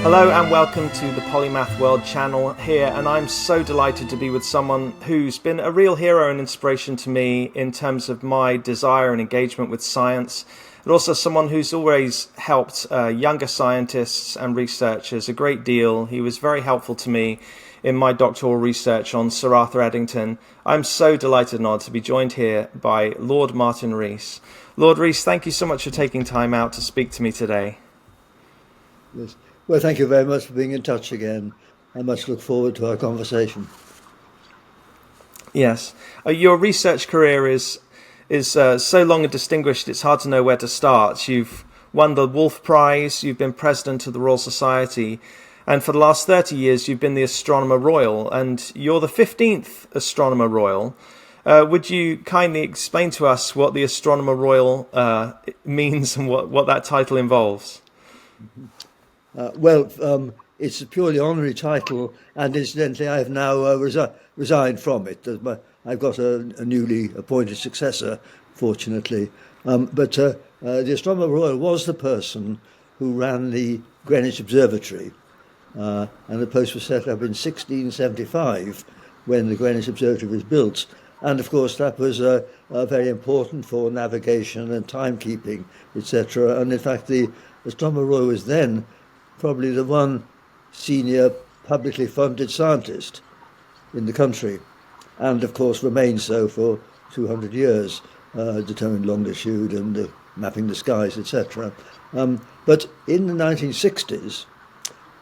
Hello and welcome to the Polymath World Channel here, and I'm so delighted to be with someone who's been a real hero and inspiration to me in terms of my desire and engagement with science, and also someone who's always helped younger scientists and researchers a great deal. He was very helpful to me in my doctoral research on Sir Arthur Eddington. I'm so delighted and honoured to be joined here by Lord Martin Rees. Lord Rees, thank you so much for taking time out to speak to me today. Yes. Well, thank you very much for being in touch again. I much look forward to our conversation. Yes. Your research career is so long and distinguished, it's hard to know where to start. You've won the Wolf Prize, you've been president of the Royal Society, and for the last 30 years you've been the Astronomer Royal, and you're the 15th Astronomer Royal. Would you kindly explain to us what the Astronomer Royal means and what that title involves? It's a purely honorary title, and incidentally, I have now resigned from it. I've got a newly appointed successor, fortunately. The Astronomer Royal was the person who ran the Greenwich Observatory, and the post was set up in 1675 when the Greenwich Observatory was built. And of course, that was very important for navigation and timekeeping, etc. And in fact, the Astronomer Royal was then probably the one senior publicly funded scientist in the country, and of course remained so for 200 years, determining longitude and mapping the skies, etc. But in the 1960s,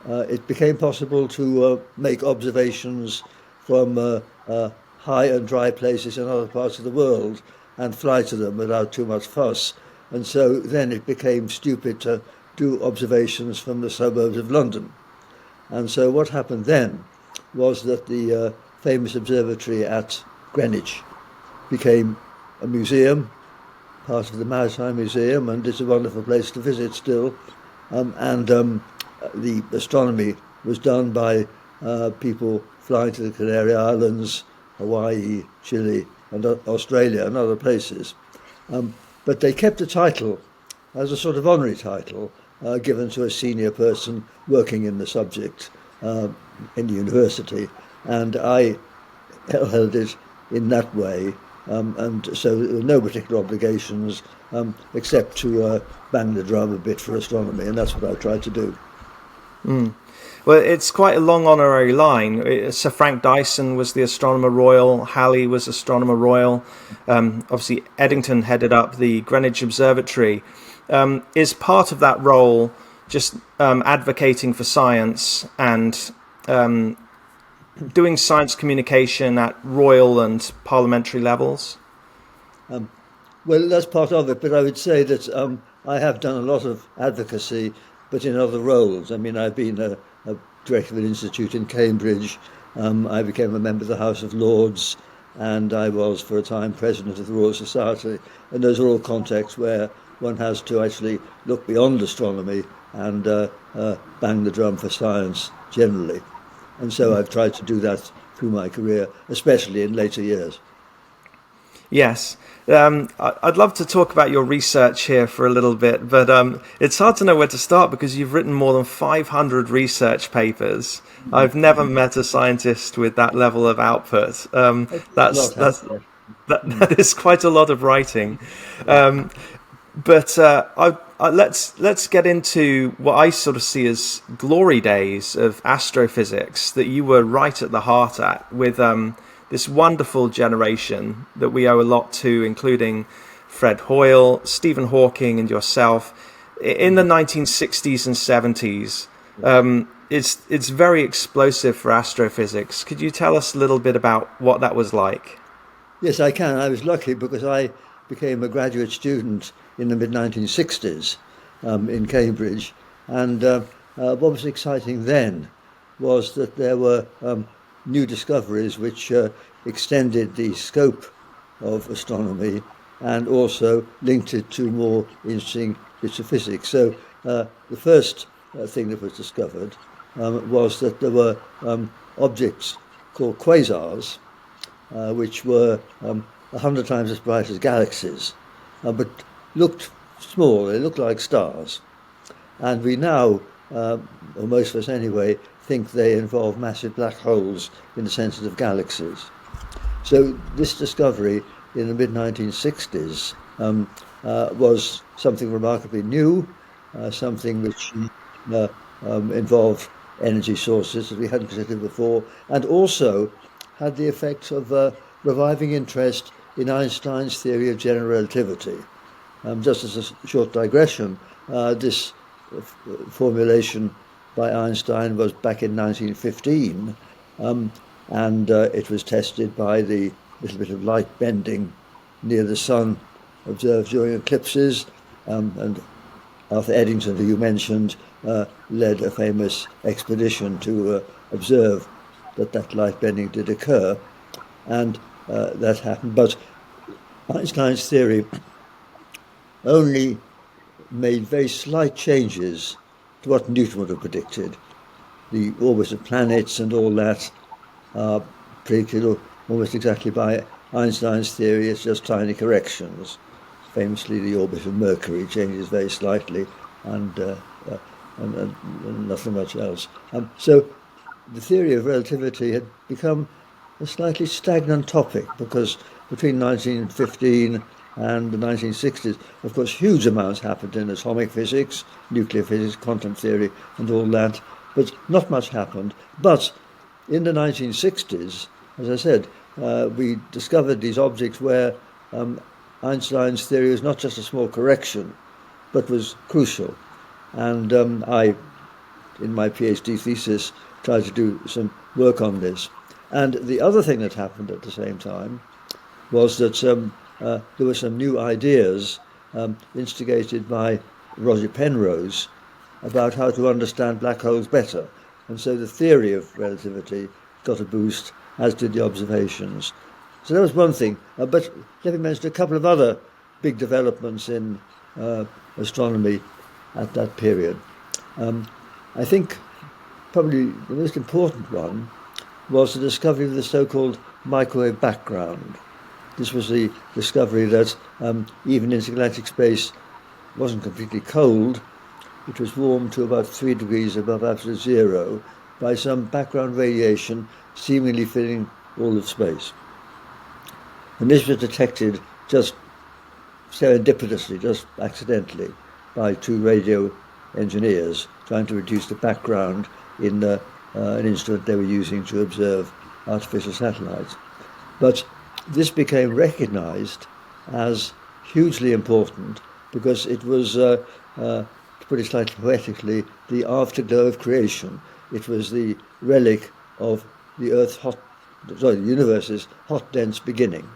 it became possible to make observations from high and dry places in other parts of the world and fly to them without too much fuss. And so then it became stupid to do observations from the suburbs of London. And so what happened then was that the famous observatory at Greenwich became a museum, part of the Maritime Museum, and it's a wonderful place to visit still. The astronomy was done by people flying to the Canary Islands, Hawaii, Chile, and Australia and other places. But they kept the title as a sort of honorary title, given to a senior person working in the subject in the university, and I held it in that way, and so there were no particular obligations except to bang the drum a bit for astronomy, and that's what I tried to do. Well, it's quite a long honorary line. Sir Frank Dyson was the Astronomer Royal, Halley was Astronomer Royal, obviously Eddington headed up the Greenwich Observatory. Is part of that role just advocating for science and doing science communication at royal and parliamentary levels? Well, that's part of it, but I would say that I have done a lot of advocacy, but in other roles. I mean, I've been a director of an institute in Cambridge. I became a member of the House of Lords, and I was for a time president of the Royal Society. And those are all contexts where one has to actually look beyond astronomy and bang the drum for science generally. And so I've tried to do that through my career, especially in later years. Yes. I'd love to talk about your research here for a little bit, but it's hard to know where to start because you've written more than 500 research papers. I've never met a scientist with that level of output. That is quite a lot of writing. But let's get into what I sort of see as glory days of astrophysics that you were right at the heart at with this wonderful generation that we owe a lot to, including Fred Hoyle, Stephen Hawking, and yourself. In the 1960s and 70s, it's very explosive for astrophysics. Could you tell us a little bit about what that was like? Yes, I can. I was lucky because I became a graduate student in the mid-1960s in Cambridge. And what was exciting then was that there were new discoveries which extended the scope of astronomy and also linked it to more interesting bits of physics. So the first thing that was discovered was that there were objects called quasars, which were 100 times as bright as galaxies, but looked small. They looked like stars. And we now or most of us anyway, think they involve massive black holes in the sense of galaxies. So this discovery in the mid-1960s was something remarkably new, something which involved energy sources that we hadn't considered before, and also had the effect of reviving interest in Einstein's theory of general relativity. Just as a short digression, this formulation by Einstein was back in 1915, and it was tested by the little bit of light bending near the sun observed during eclipses, and Arthur Eddington, who you mentioned, led a famous expedition to observe that light bending did occur, and that happened. But Einstein's theory only made very slight changes to what Newton would have predicted. The orbits of planets and all that are predicted almost exactly by Einstein's theory. It's just tiny corrections. Famously, the orbit of Mercury changes very slightly, and nothing much else. So the theory of relativity had become a slightly stagnant topic, because between 1915 and the 1960s, of course, huge amounts happened in atomic physics, nuclear physics, quantum theory, and all that, but not much happened. But in the 1960s, as I said, we discovered these objects where Einstein's theory was not just a small correction, but was crucial. And I, in my PhD thesis, tried to do some work on this. And the other thing that happened at the same time was that there were some new ideas instigated by Roger Penrose about how to understand black holes better. And so the theory of relativity got a boost, as did the observations. So that was one thing. But let me mention a couple of other big developments in astronomy at that period. I think probably the most important one was the discovery of the so-called microwave background. This was the discovery that even intergalactic space wasn't completely cold. It was warmed to about 3 degrees above absolute zero by some background radiation seemingly filling all of space. And this was detected just serendipitously, just accidentally, by 2 radio engineers trying to reduce the background in an instrument they were using to observe artificial satellites. But this became recognized as hugely important because it was, to put it slightly poetically, the afterglow of creation. It was the relic of the universe's hot, dense beginning,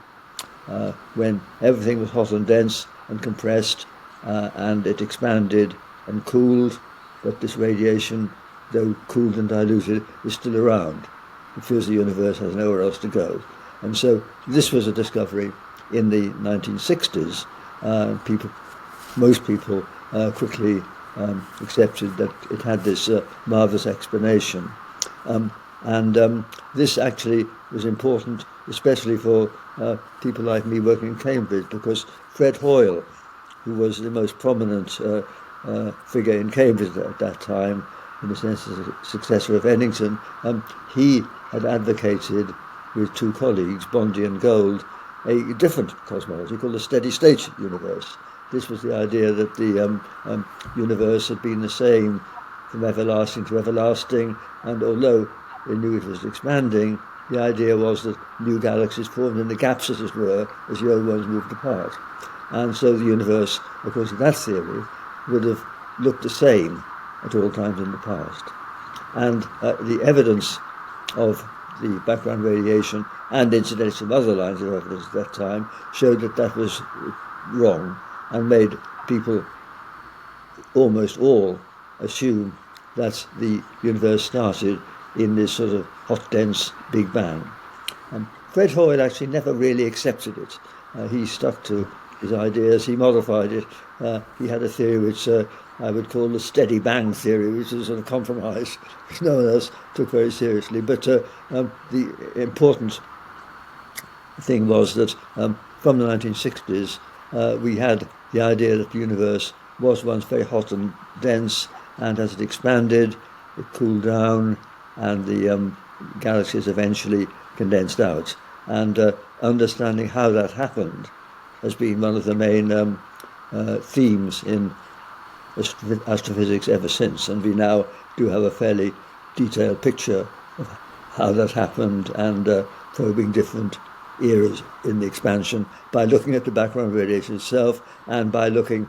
when everything was hot and dense and compressed, and it expanded and cooled, but this radiation, though cooled and diluted, is still around. It feels the universe has nowhere else to go. And so this was a discovery in the 1960s. Most people quickly accepted that it had this marvelous explanation. This actually was important, especially for people like me working in Cambridge, because Fred Hoyle, who was the most prominent figure in Cambridge at that time, in the sense as a successor of Eddington, he had advocated with 2 colleagues, Bondi and Gold, a different cosmology called the steady-state universe. This was the idea that the universe had been the same from everlasting to everlasting, and although they knew it was expanding, the idea was that new galaxies formed in the gaps, as it were, as the old ones moved apart. And so the universe, according to that theory, would have looked the same at all times in the past. And the evidence of the background radiation, and incidentally some other lines of evidence at that time, showed that that was wrong, and made people almost all assume that the universe started in this sort of hot, dense Big Bang. Fred Hoyle actually never really accepted it. He stuck to his ideas, he modified it. He had a theory which I would call the steady bang theory, which is a sort of compromise, which no one else took very seriously. But the important thing was that from the 1960s, we had the idea that the universe was once very hot and dense, and as it expanded, it cooled down, and the galaxies eventually condensed out. And understanding how that happened has been one of the main themes in astrophysics ever since, and we now do have a fairly detailed picture of how that happened, and probing different eras in the expansion by looking at the background radiation itself and by looking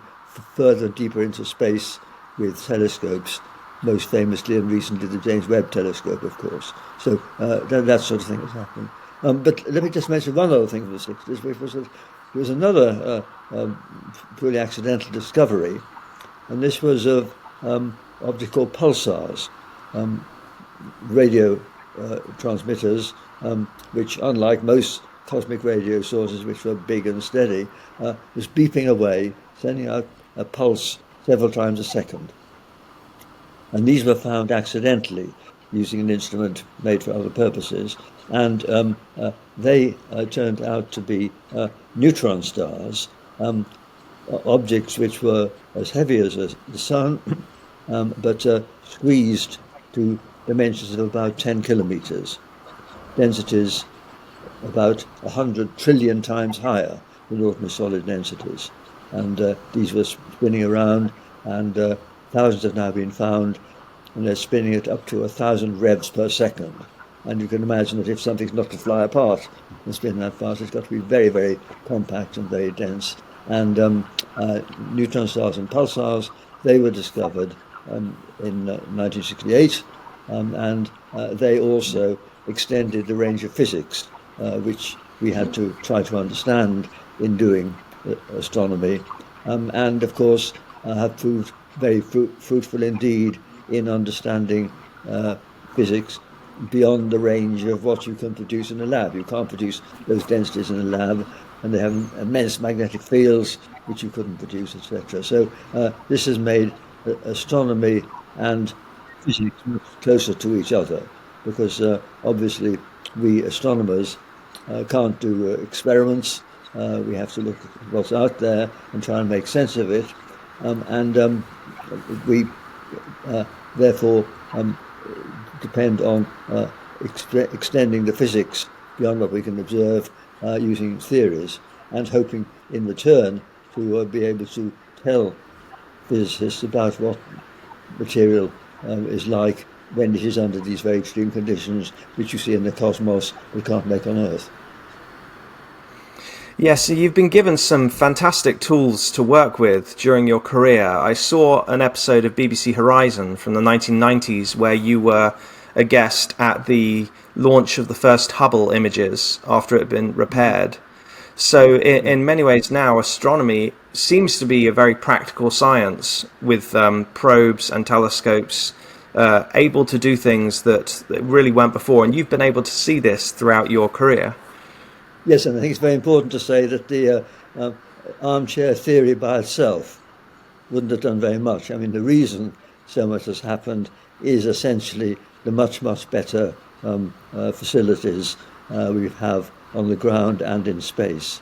further deeper into space with telescopes, most famously and recently the James Webb Telescope, of course. So that sort of thing has happened. But let me just mention one other thing from the 60s, which was that there was another purely accidental discovery, and this was of objects called pulsars, radio transmitters, which, unlike most cosmic radio sources, which were big and steady, was beeping away, sending out a pulse several times a second. And these were found accidentally using an instrument made for other purposes, and they turned out to be neutron stars, objects which were as heavy as the sun, but squeezed to dimensions of about 10 kilometers, densities about 100 trillion times higher than ordinary solid densities. And these were spinning around, and thousands have now been found, and they're spinning at up to 1,000 revs per second. And you can imagine that if something's not to fly apart and spin that fast, it's got to be very, very compact and very dense. And neutron stars and pulsars, they were discovered in 1968, and they also extended the range of physics, which we had to try to understand in doing astronomy, and of course have proved very fruitful indeed in understanding physics beyond the range of what you can produce in a lab. You can't produce those densities in a lab, and they have immense magnetic fields which you couldn't produce, etc. So this has made astronomy and physics much closer to each other, because obviously we astronomers can't do experiments. We have to look at what's out there and try and make sense of it, and we therefore depend on extending the physics beyond what we can observe using theories, and hoping in return to be able to tell physicists about what material is like when it is under these very extreme conditions which you see in the cosmos we can't make on Earth. Yes, so you've been given some fantastic tools to work with during your career. I saw an episode of BBC Horizon from the 1990s where you were a guest at the launch of the first Hubble images after it had been repaired. So in many ways now, astronomy seems to be a very practical science with probes and telescopes able to do things that really weren't before. And you've been able to see this throughout your career. Yes, and I think it's very important to say that the armchair theory by itself wouldn't have done very much. I mean, the reason so much has happened is essentially the much, much better facilities we have on the ground and in space.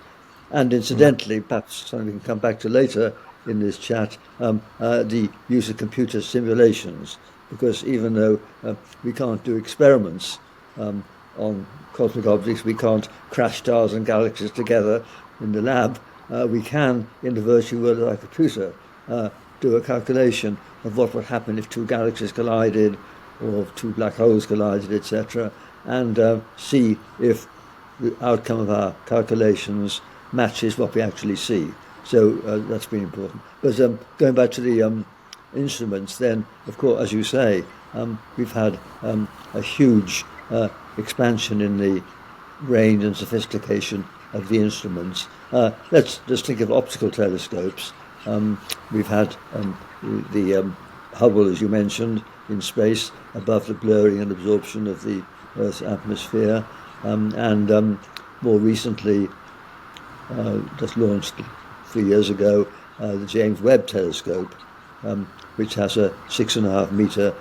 And incidentally, perhaps something we can come back to later in this chat, the use of computer simulations, because even though we can't do experiments on cosmic objects, we can't crash stars and galaxies together in the lab, we can, in the virtual world of our computer, do a calculation of what would happen if two galaxies collided or two black holes collided, etc., and see if the outcome of our calculations matches what we actually see. So that's been important. But going back to the instruments, then, of course, as you say, we've had a huge expansion in the range and sophistication of the instruments. Let's just think of optical telescopes. We've had the Hubble, as you mentioned, in space, above the blurring and absorption of the Earth's atmosphere, and more recently, just launched 3 years ago, the James Webb Telescope, which has a 6.5 meter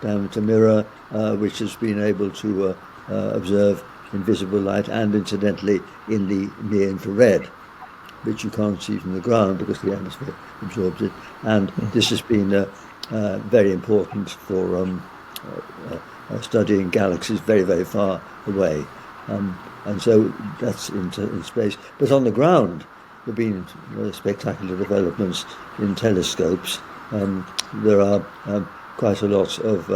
diameter mirror, which has been able to observe invisible light and, incidentally, in the near infrared, which you can't see from the ground because the atmosphere absorbs it. And this has been very important for studying galaxies very, very far away. And so that's in space. But on the ground, there have been spectacular developments in telescopes. There are quite a lot of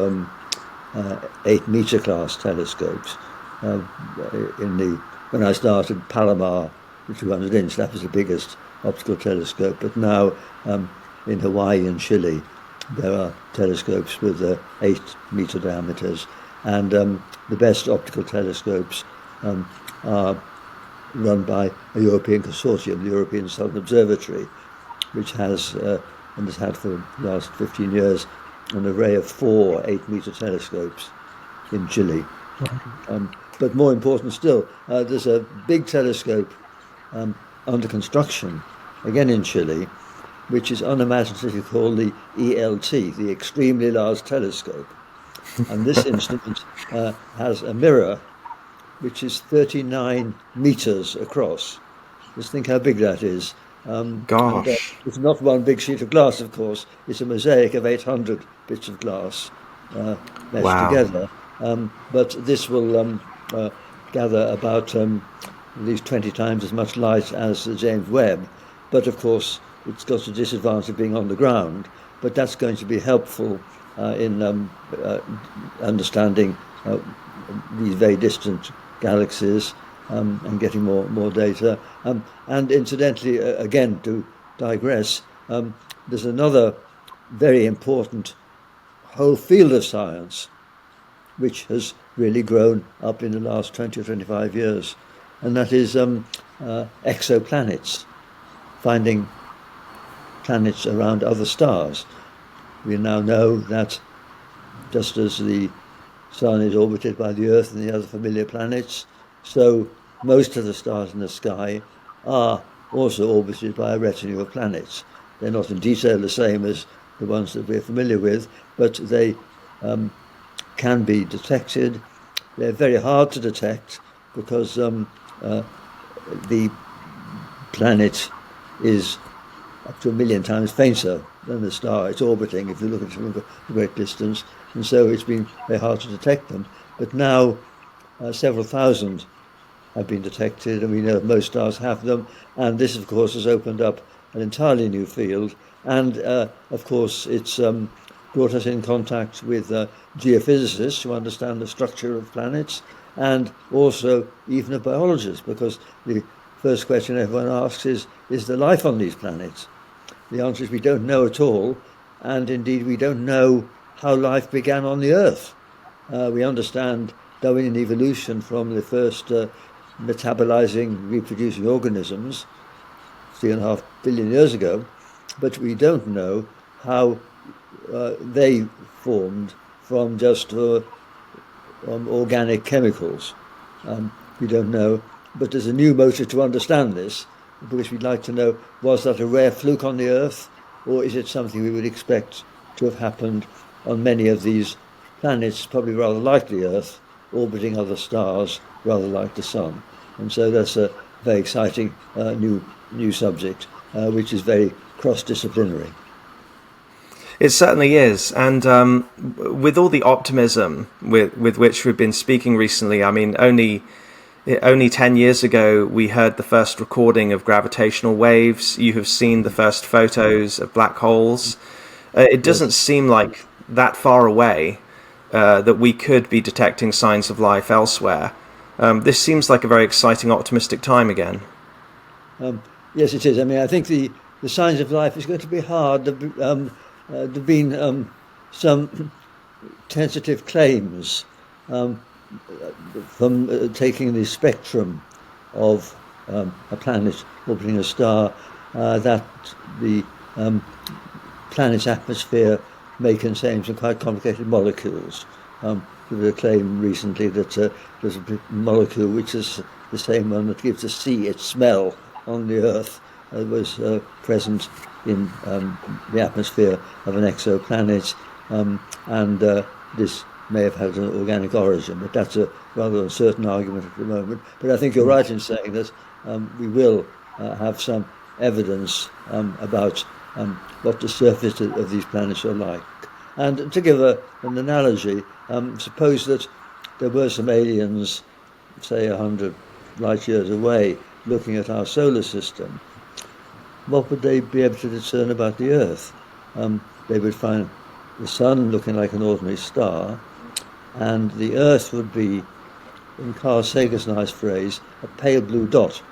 8-meter class telescopes. When I started, Palomar, the 200-inch, that was the biggest optical telescope. But now in Hawaii and Chile, there are telescopes with 8-meter diameters, and the best optical telescopes are run by a European consortium, the European Southern Observatory, which has and has had for the last 15 years an array of 4 8-meter telescopes in Chile. But more important still, there's a big telescope under construction, again in Chile, which is unimaginatively called the ELT, the Extremely Large Telescope. And this instrument has a mirror which is 39 meters across. Just think how big that is. Gosh. And, it's not one big sheet of glass, of course. It's a mosaic of 800 bits of glass meshed together. But this will gather about at least 20 times as much light as the James Webb. But of course, it's got the disadvantage of being on the ground. But that's going to be helpful in understanding these very distant galaxies and getting more data. And incidentally, again, to digress, there's another very important whole field of science which has really grown up in the last 20 or 25 years, and that is exoplanets, finding planets around other stars. We now know that just as the Sun is orbited by the Earth and the other familiar planets, so most of the stars in the sky are also orbited by a retinue of planets. They're not in detail the same as the ones that we're familiar with, but they can be detected. They're very hard to detect because the planet is up to 1 million times fainter than the star it's orbiting if you look at it from a great distance, and so it's been very hard to detect them. But now several thousand have been detected, and we know most stars have them, and this of course has opened up an entirely new field, and of course it's brought us in contact with geophysicists who understand the structure of planets, and also even a biologist, because the first question everyone asks is there life on these planets? The answer is we don't know at all, and indeed we don't know how life began on the Earth. We understand Darwinian evolution from the first metabolizing, reproducing organisms 3.5 billion years ago, but we don't know how they formed from just organic chemicals. We don't know, but there's a new motive to understand this, because we'd like to know, was that a rare fluke on the Earth, or is it something we would expect to have happened on many of these planets, probably rather like the Earth, orbiting other stars rather like the Sun? And so that's a very exciting new subject, which is very cross-disciplinary. It certainly is, and with all the optimism with which we've been speaking recently, I mean, only 10 years ago we heard the first recording of gravitational waves. You have seen the first photos of black holes. It doesn't seem like that far away that we could be detecting signs of life elsewhere. This seems like a very exciting, optimistic time again. Yes, it is. I mean, I think the signs of life is going to be hard. There have been some tentative claims from taking the spectrum of a planet orbiting a star that the planet's atmosphere may contain some quite complicated molecules. There was a claim recently that there's a molecule which is the same one that gives the sea its smell on the Earth. Was present in the atmosphere of an exoplanet, and this may have had an organic origin, but that's a rather uncertain argument at the moment. But I think you're right in saying that we will have some evidence about what the surface of these planets are like And to give an analogy, suppose that there were some aliens, say 100 light years away, looking at our solar system. What would they be able to discern about the Earth? They would find the sun looking like an ordinary star, and the Earth would be, in Carl Sagan's nice phrase, a pale blue dot,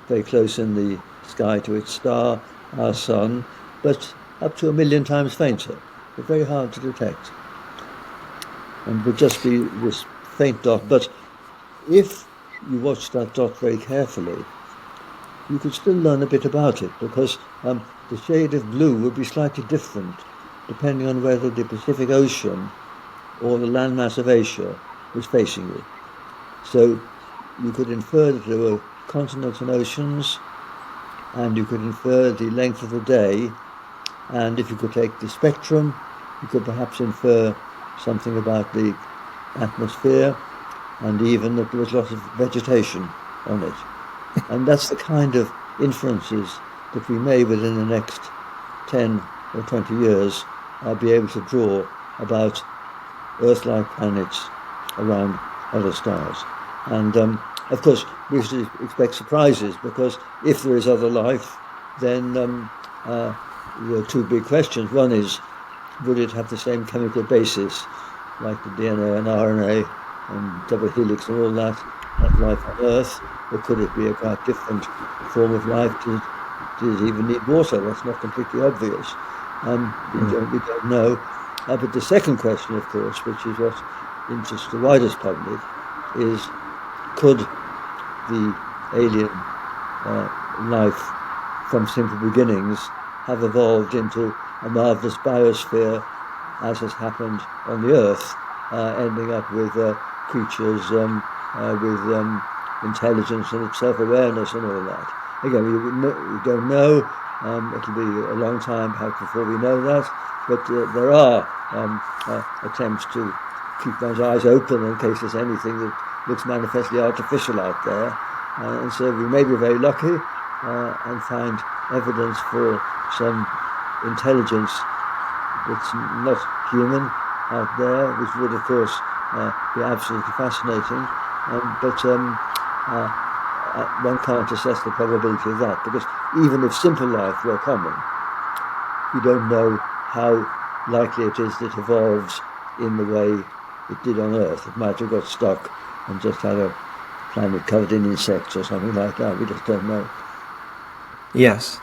very close in the sky to its star, our sun, but up to 1,000,000 times fainter, but very hard to detect. And would just be this faint dot. But if you watch that dot very carefully, you could still learn a bit about it, because the shade of blue would be slightly different depending on whether the Pacific Ocean or the landmass of Asia was facing you. So you could infer that there were continents and oceans, and you could infer the length of the day, and if you could take the spectrum, you could perhaps infer something about the atmosphere, and even that there was lots of vegetation on it. And that's the kind of inferences that we may, within the next 10 or 20 years, be able to draw about Earth-like planets around other stars. And of course, we should expect surprises, because if there is other life, then there are two big questions. One is, would it have the same chemical basis, like the DNA and RNA and double helix and all that, of life on Earth, or could it be a quite different form of life? Does it even need water? That's not completely obvious. We don't know. But the second question, of course, which is what interests the widest public, is could the alien life from simple beginnings have evolved into a marvelous biosphere, as has happened on the Earth, ending up with creatures with intelligence and self-awareness and all that. Again, we don't know. It'll be a long time perhaps before we know that, but there are attempts to keep one's eyes open in case there's anything that looks manifestly artificial out there. And so we may be very lucky and find evidence for some intelligence that's not human out there, which would, of course, be absolutely fascinating. But one can't assess the probability of that, because even if simple life were common, we don't know how likely it is that it evolves in the way it did on Earth. It might have got stuck and just had a planet covered in insects or something like that. We just don't know. Yes.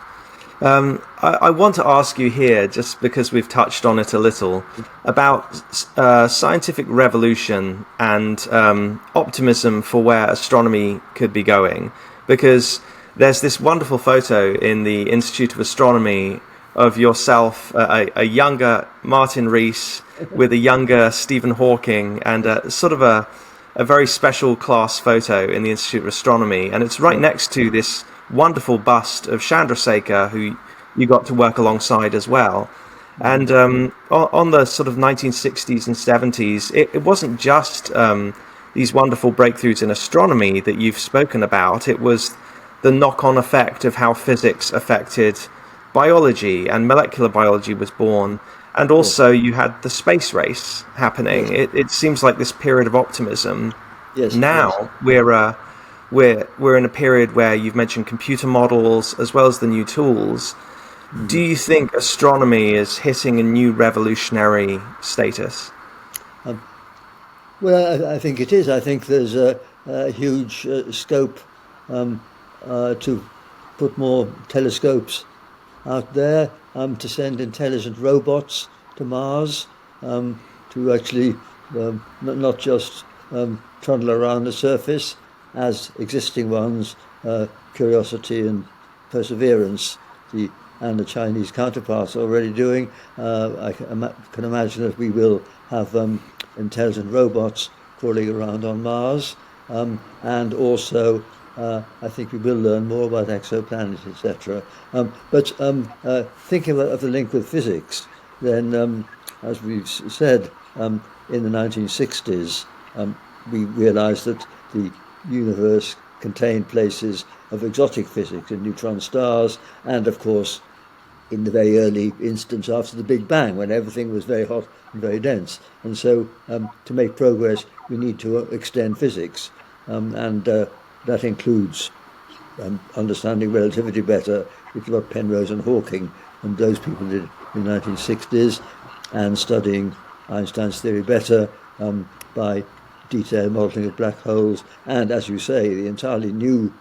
I want to ask you here, just because we've touched on it a little, about scientific revolution and optimism for where astronomy could be going. Because there's this wonderful photo in the Institute of Astronomy of yourself, a younger Martin Rees with a younger Stephen Hawking, and sort of a very special class photo in the Institute of Astronomy. And it's right next to this wonderful bust of Chandrasekhar, who you got to work alongside as well. And on the sort of 1960s and 70s, it wasn't just these wonderful breakthroughs in astronomy that you've spoken about. It was the knock-on effect of how physics affected biology, and molecular biology was born. And also you had the space race happening. Yes. It seems like this period of optimism. Yes. Now yes. we're in a period where you've mentioned computer models as well as the new tools. Mm-hmm. Do you think astronomy is hitting a new revolutionary status? Well, I think it is. I think there's a huge scope to put more telescopes out there, to send intelligent robots to Mars, to actually not just trundle around the surface as existing ones, Curiosity and Perseverance, and the Chinese counterparts are already doing. I can imagine that we will have intelligent robots crawling around on Mars, and also I think we will learn more about exoplanets, etc. But thinking of the link with physics, then as we've said, in the 1960s, we realized that the universe contained places of exotic physics in neutron stars, and of course in the very early instance after the Big Bang, when everything was very hot and very dense. And so to make progress, we need to extend physics. And that includes understanding relativity better, which is what Penrose and Hawking and those people did in the 1960s, and studying Einstein's theory better by detailed modeling of black holes, and, as you say, the entirely new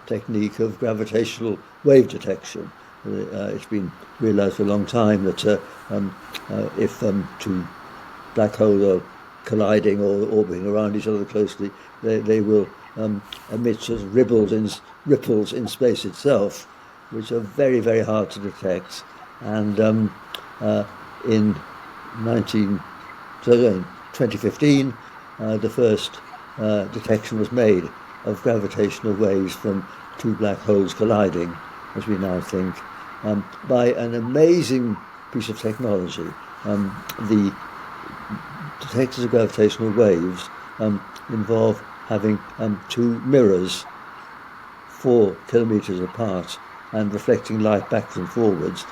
technique of gravitational wave detection. It's been realized for a long time that if two black holes are colliding or orbiting around each other closely, they will emit sort of ripples in space itself, which are very, very hard to detect. And in 2015, the first detection was made of gravitational waves from two black holes colliding, as we now think, by an amazing piece of technology. The detectors of gravitational waves involve having two mirrors 4 kilometers apart and reflecting light backwards and forwards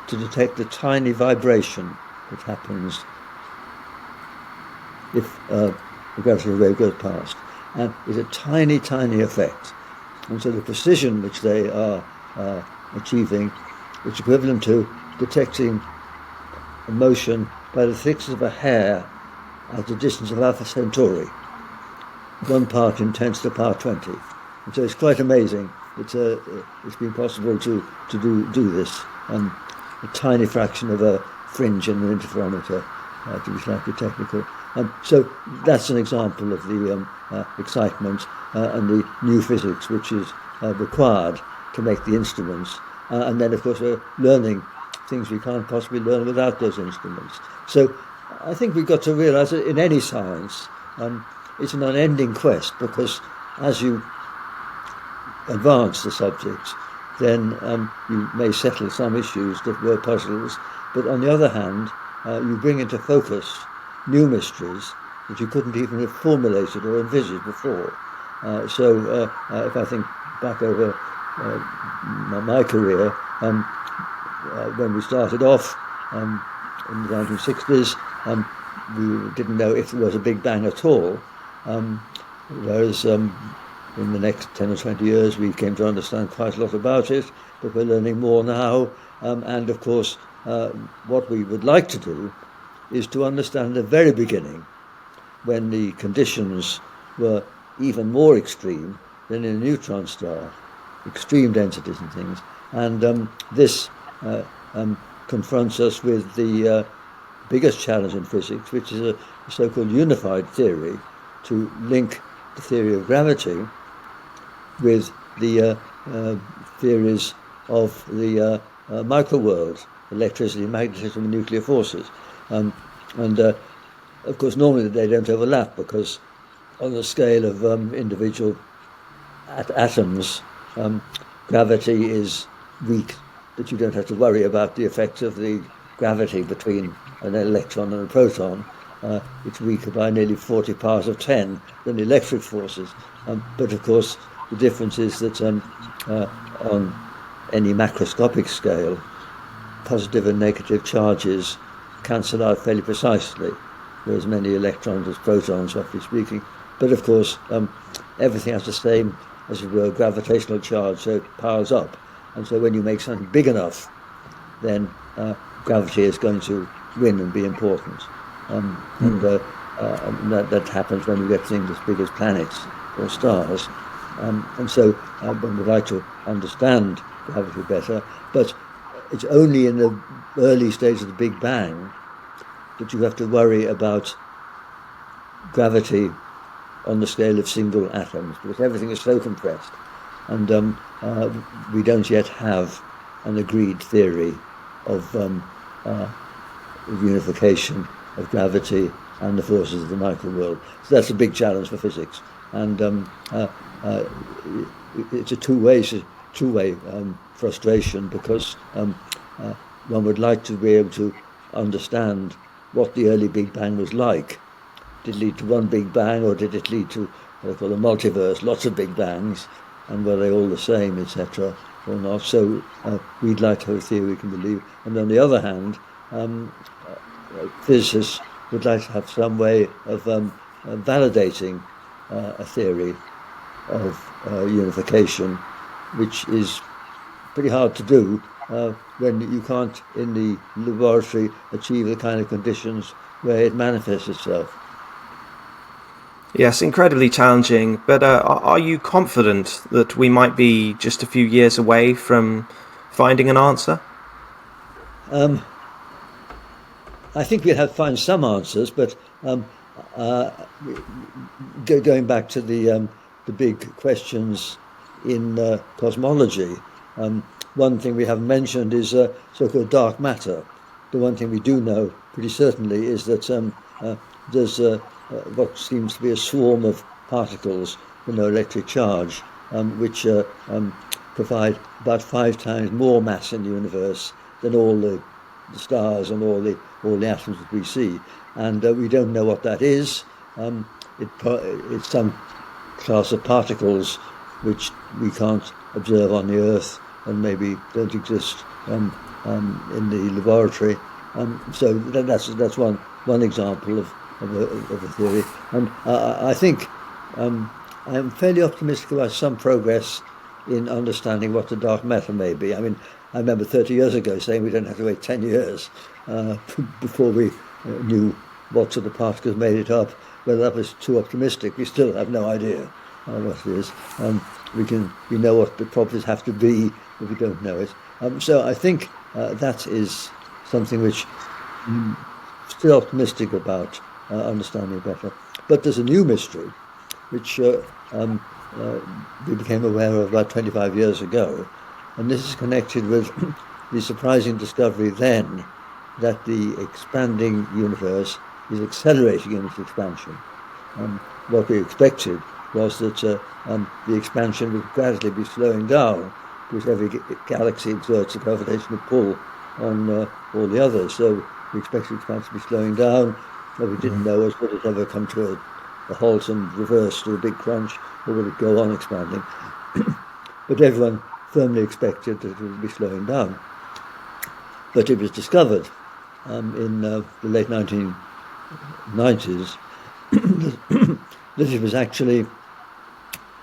to detect the tiny vibration that happens if a gravitational wave goes past. And it's a tiny, tiny effect. And so the precision which they are achieving is equivalent to detecting a motion by the thickness of a hair at the distance of Alpha Centauri, 1 part in 10 to the power 20. And so it's quite amazing. It's been possible to do this. A tiny fraction of a fringe in an interferometer, to be slightly technical. So that's an example of the excitement and the new physics which is required to make the instruments. And then, of course, we're learning things we can't possibly learn without those instruments. So I think we've got to realize that in any science, it's an unending quest, because as you advance the subject, then you may settle some issues that were puzzles, but on the other hand, you bring into focus new mysteries that you couldn't even have formulated or envisaged before. So if I think back over my career, when we started off in the 1960s, we didn't know if there was a Big Bang at all, whereas in the next 10 or 20 years we came to understand quite a lot about it, but we're learning more now. And of course, what we would like to do is to understand the very beginning, when the conditions were even more extreme than in a neutron star, extreme densities and things. And this confronts us with the biggest challenge in physics, which is a so-called unified theory to link the theory of gravity with the theories of the microworld, electricity, magnetism, and nuclear forces. And of course, normally they don't overlap, because on the scale of individual atoms, gravity is weak, that you don't have to worry about the effects of the gravity between an electron and a proton. It's weaker by nearly 40 powers of 10 than electric forces. But of course, the difference is that on any macroscopic scale, positive and negative charges cancel out fairly precisely. There are as many electrons as protons, roughly speaking. But of course, everything has the same, as it were, gravitational charge, so it powers up. And so when you make something big enough, then gravity is going to win and be important. And that happens when you get things as big as planets or stars. And so one would like to understand gravity better, but it's only in the early stage of the Big Bang that you have to worry about gravity on the scale of single atoms, because everything is so compressed. And we don't yet have an agreed theory of unification of gravity and the forces of the microworld. So that's a big challenge for physics. And it's a two-way frustration, because one would like to be able to understand what the early Big Bang was like. Did it lead to one Big Bang, or did it lead to what I call a multiverse, lots of Big Bangs, and were they all the same, etc.? or not. So we'd like to have a theory we can believe. And on the other hand, physicists would like to have some way of validating a theory of unification, which is pretty hard to do when you can't, in the laboratory, achieve the kind of conditions where it manifests itself. Yes, incredibly challenging. But are you confident that we might be just a few years away from finding an answer? I think we'll have to find some answers, but uh, going back to the big questions in cosmology, one thing we haven't mentioned is so-called dark matter. The one thing we do know pretty certainly is that there's what seems to be a swarm of particles with no electric charge, which provide about 5 times more mass in the universe than all the stars and all the atoms that we see, and we don't know what that is. It's some class of particles which we can't observe on the Earth and maybe don't exist in the laboratory. So that's one example of a theory, and I think I'm fairly optimistic about some progress in understanding what the dark matter may be. I mean, I remember 30 years ago saying we don't have to wait 10 years before we knew what sort of particles made it up. Whether that was too optimistic, we still have no idea what it is. We know what the properties have to be, but we don't know it. So I think that is something which I'm still optimistic about understanding better. But there's a new mystery, which we became aware of about 25 years ago, and this is connected with the surprising discovery then that the expanding universe is accelerating in its expansion. What we expected was that the expansion would gradually be slowing down because every galaxy exerts a gravitational pull on all the others. So we expected the expansion to be slowing down. What we didn't know was would it ever come to a halt and reverse to a big crunch, or would it go on expanding? But everyone firmly expected that it would be slowing down. But it was discovered in the late 1990s that it was actually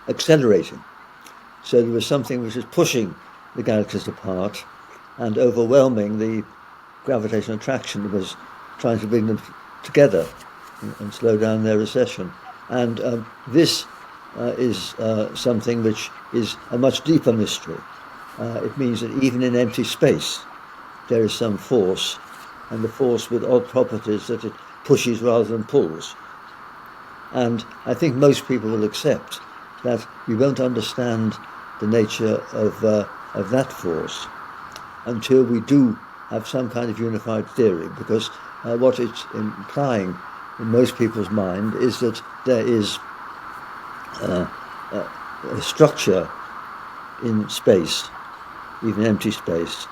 accelerating. So there was something which was pushing the galaxies apart and overwhelming the gravitational attraction that was trying to bring them together and slow down their recession. And this is something which is a much deeper mystery. It means that even in empty space, there is some force, and the force with odd properties that it pushes rather than pulls. And I think most people will accept that we won't understand the nature of that force until we do have some kind of unified theory, because what it's implying in most people's mind is that there is a structure in space, even empty space,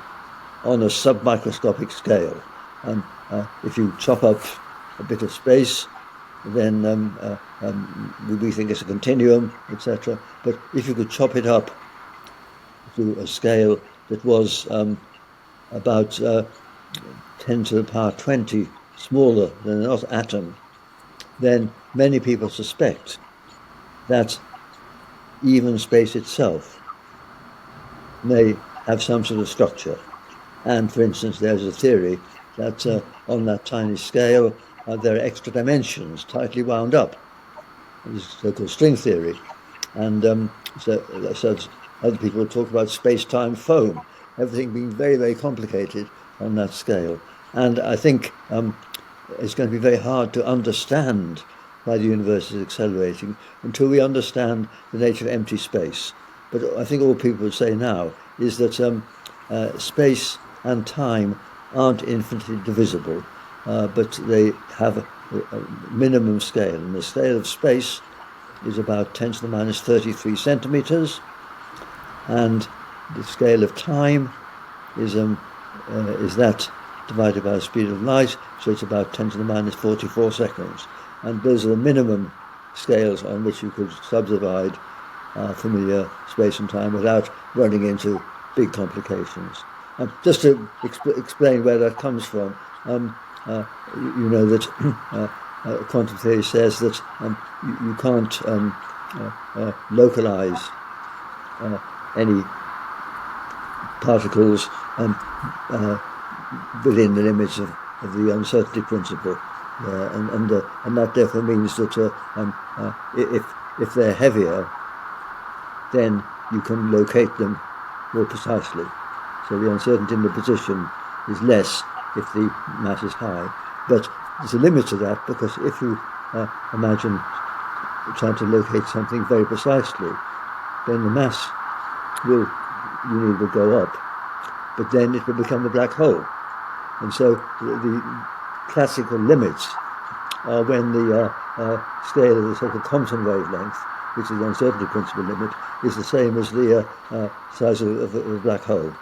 on a submicroscopic scale. If you chop up a bit of space, then we think it's a continuum, etc. But if you could chop it up to a scale that was about 10 to the power 20 smaller than an atom, then many people suspect that even space itself may have some sort of structure. And for instance, there's a theory that on that tiny scale there are extra dimensions tightly wound up. This is so-called string theory. And so other people talk about space-time foam, everything being very, very complicated on that scale. And I think it's going to be very hard to understand why the universe is accelerating until we understand the nature of empty space. But I think all people would say now is that space and time aren't infinitely divisible, but they have a minimum scale. And the scale of space is about 10 to the minus 33 centimeters, and the scale of time is that divided by the speed of light, so it's about 10 to the minus 44 seconds. And those are the minimum scales on which you could subdivide familiar space and time without running into big complications. Just to explain where that comes from, you know that quantum theory says that you can't localize any particles within the limits of the uncertainty principle, and that therefore means that if they're heavier, then you can locate them more precisely. So the uncertainty in the position is less if the mass is high. But there's a limit to that, because if you imagine trying to locate something very precisely, then the mass will go up, but then it will become a black hole. And so the classical limits are when the scale of the so-called quantum wavelength, which is the uncertainty principle limit, is the same as the size of a black hole.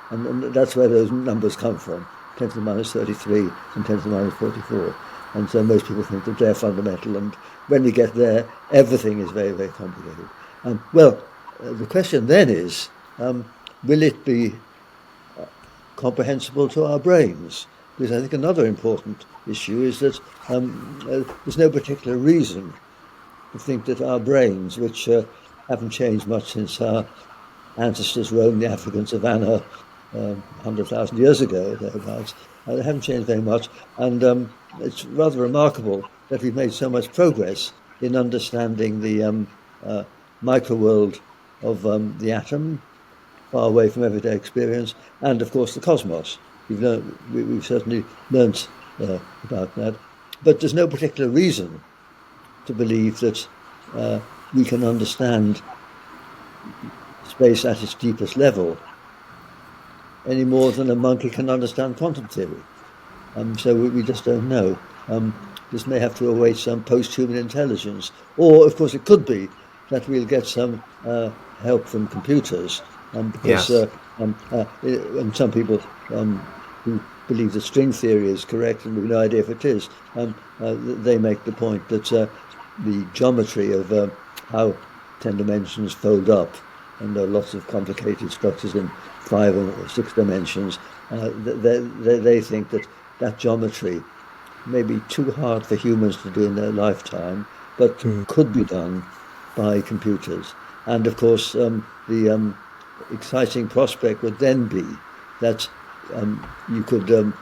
And that's where those numbers come from, 10 to the minus 33 and 10 to the minus 44. And so most people think that they're fundamental, and when we get there, everything is very, very complicated. The question then is, will it be comprehensible to our brains? Because I think another important issue is that there's no particular reason to think that our brains, which haven't changed much since our ancestors roamed the African savannah 100,000 years ago, thereabouts, they haven't changed very much. And it's rather remarkable that we've made so much progress in understanding the microworld of the atom, far away from everyday experience, and of course the cosmos. We've certainly learnt about that. But there's no particular reason to believe that we can understand space at its deepest level any more than a monkey can understand quantum theory. So we just don't know. This may have to await some post-human intelligence. Or, of course, it could be that we'll get some help from computers, because Yes. And some people who believe that string theory is correct, and we've no idea if it is, they make the point that the geometry of how 10 dimensions fold up, and there are lots of complicated structures in 5 or 6 dimensions, they think that geometry may be too hard for humans to do in their lifetime, but could be done by computers. And of course, the exciting prospect would then be that you could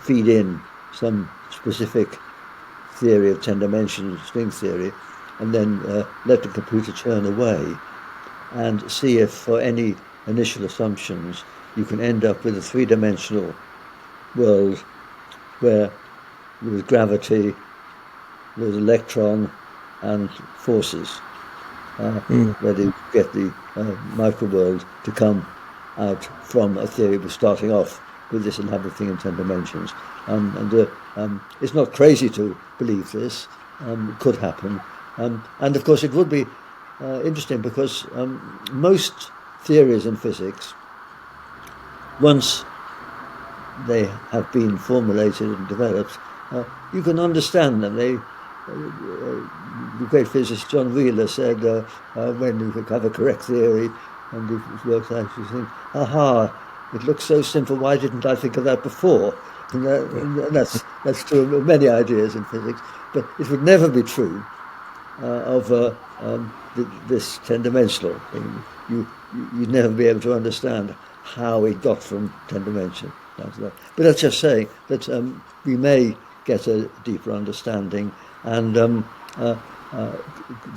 feed in some specific theory of 10 dimensions, string theory, and then let the computer churn away and see if, for any initial assumptions, you can end up with a 3-dimensional world where there's gravity, there's electron and forces, where you get the microworld to come out from a theory of starting off with this elaborate thing in 10 dimensions. It's not crazy to believe this. It could happen. And of course it would be interesting, because most theories in physics, once they have been formulated and developed, you can understand them. The great physicist John Wheeler said, when you have a correct theory and it works out, you think, aha, it looks so simple, why didn't I think of that before? And that's true of many ideas in physics, but it would never be true of this 10-dimensional thing. You'd never be able to understand how it got from 10 dimensions down to that. But that's just saying that we may get a deeper understanding, and the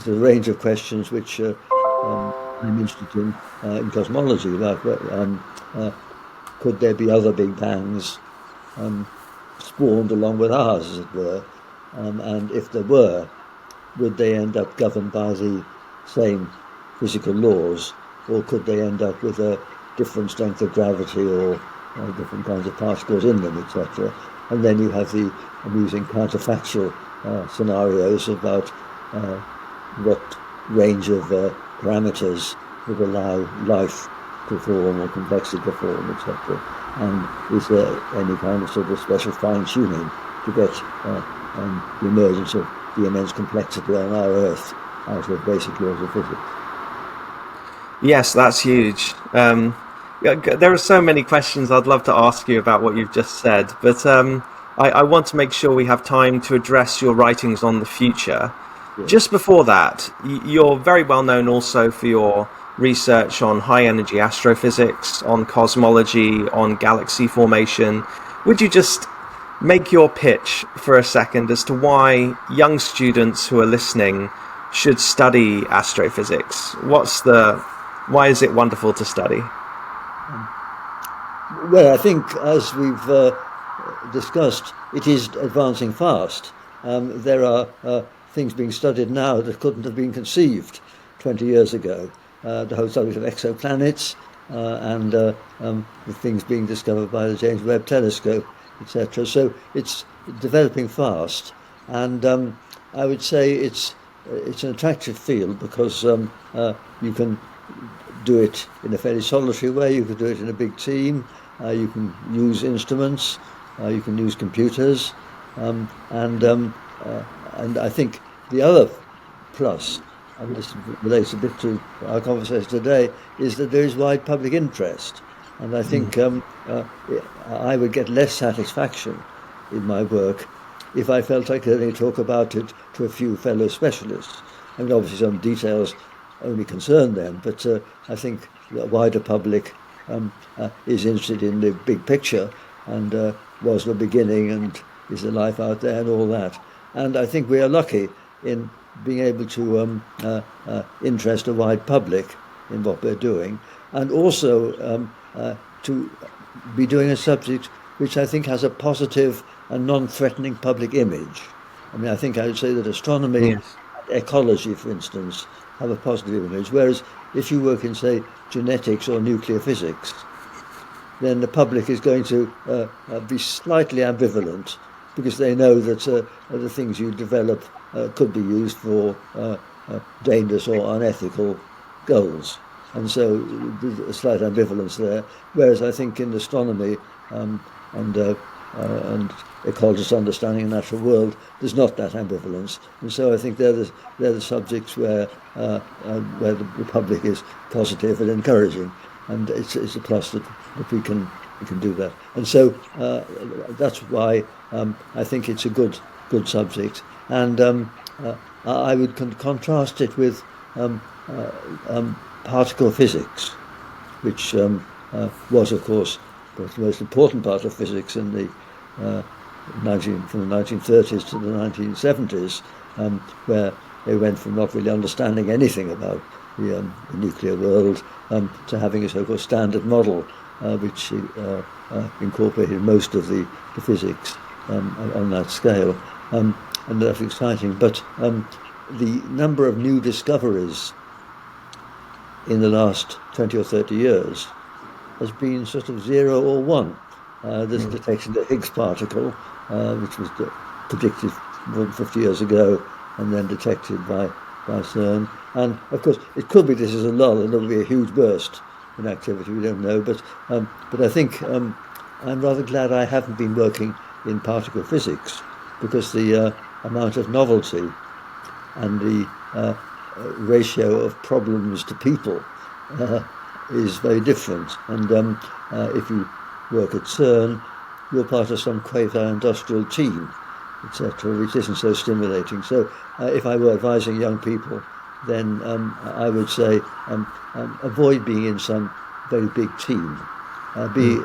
range of questions which I'm interested in cosmology, like could there be other big bangs spawned along with ours, as it were, and if there were, would they end up governed by the same physical laws, or could they end up with a different strength of gravity, or different kinds of particles in them, etc. And then you have the amusing counterfactual scenarios about what range of parameters would allow life to form or complexity to form, etc. And is there any kind of sort of special fine-tuning to get the emergence of the immense complexity on our Earth out of basic laws of physics? Yes, that's huge. Yeah, there are so many questions I'd love to ask you about what you've just said, but I want to make sure we have time to address your writings on the future. Yes. Just before that, you're very well known also for your research on high energy astrophysics, on cosmology, on galaxy formation. Would you just make your pitch for a second as to why young students who are listening should study astrophysics? Why is it wonderful to study? Well, I think as we've discussed, it is advancing fast. There are things being studied now that couldn't have been conceived 20 years ago. The whole subject of exoplanets and the things being discovered by the James Webb Telescope, etc. So it's developing fast, and I would say it's an attractive field because you can do it in a fairly solitary way. You can do it in a big team. You can use instruments. You can use computers, and I think the other plus, and this relates a bit to our conversation today, is that there is wide public interest, and I think I would get less satisfaction in my work if I felt I could only talk about it to a few fellow specialists. I mean, obviously, some details only concern them, but I think the wider public is interested in the big picture and was the beginning and is the life out there and all that. And I think we are lucky in being able to interest a wide public in what we're doing, and also to be doing a subject which I think has a positive and non-threatening public image. I mean, I think I would say that astronomy, Yes. ecology, for instance, have a positive image, whereas if you work in, say, genetics or nuclear physics, then the public is going to be slightly ambivalent because they know that the things you develop could be used for dangerous or unethical goals. And so there's a slight ambivalence there. Whereas I think in astronomy and ecologist understanding of the natural world, there's not that ambivalence. And so I think they're the subjects where the public is positive and encouraging, and it's a plus that we can do that. And so that's why I think it's a good subject. And I would contrast it with particle physics, which was, of course, the most important part of physics in the from the 1930s to the 1970s, where they went from not really understanding anything about the nuclear world to having a so-called standard model, which incorporated most of the physics on that scale, and that's exciting. But the number of new discoveries in the last 20 or 30 years has been sort of 0 or 1. This detection of the Higgs particle, which was predicted more than 50 years ago and then detected by CERN. And of course, it could be this is a lull and there will be a huge burst in activity, we don't know. But I think I'm rather glad I haven't been working in particle physics, because the amount of novelty and the ratio of problems to people is very different. And if you work at CERN, you're part of some quasi-industrial team, etc., which isn't so stimulating. So if I were advising young people, then I would say avoid being in some very big team. Be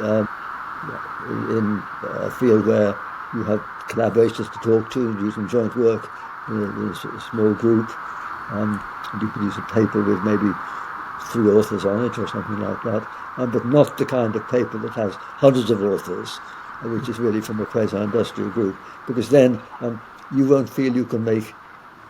in a field where you have collaborators to talk to, do some joint work in a small group. You produce a paper with maybe 3 authors on it or something like that, but not the kind of paper that has hundreds of authors, which is really from a quasi-industrial group, because then you won't feel you can make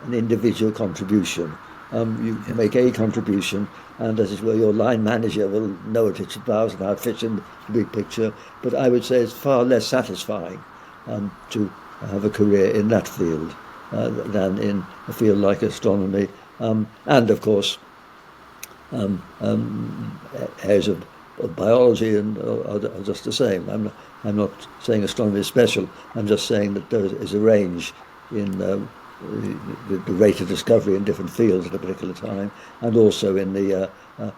an individual contribution. You make a contribution, and as it were, your line manager will know what it's about and how it fits in the big picture. But I would say it's far less satisfying to have a career in that field than in a field like astronomy. And of course, areas of biology and are just the same. I'm not saying astronomy is special. I'm just saying that there is a range in the rate of discovery in different fields at a particular time, and also in the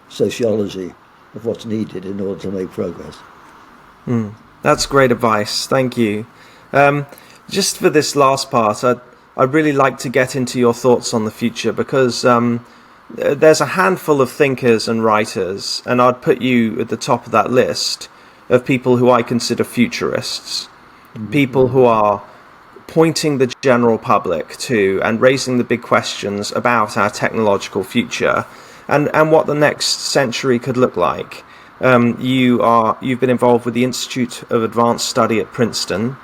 sociology of what's needed in order to make progress. That's great advice. Thank you. Um, just for this last part, I'd really like to get into your thoughts on the future because there's a handful of thinkers and writers, and I'd put you at the top of that list of people who I consider futurists, people who are pointing the general public to and raising the big questions about our technological future and what the next century could look like. You've been involved with the Institute of Advanced Study at Princeton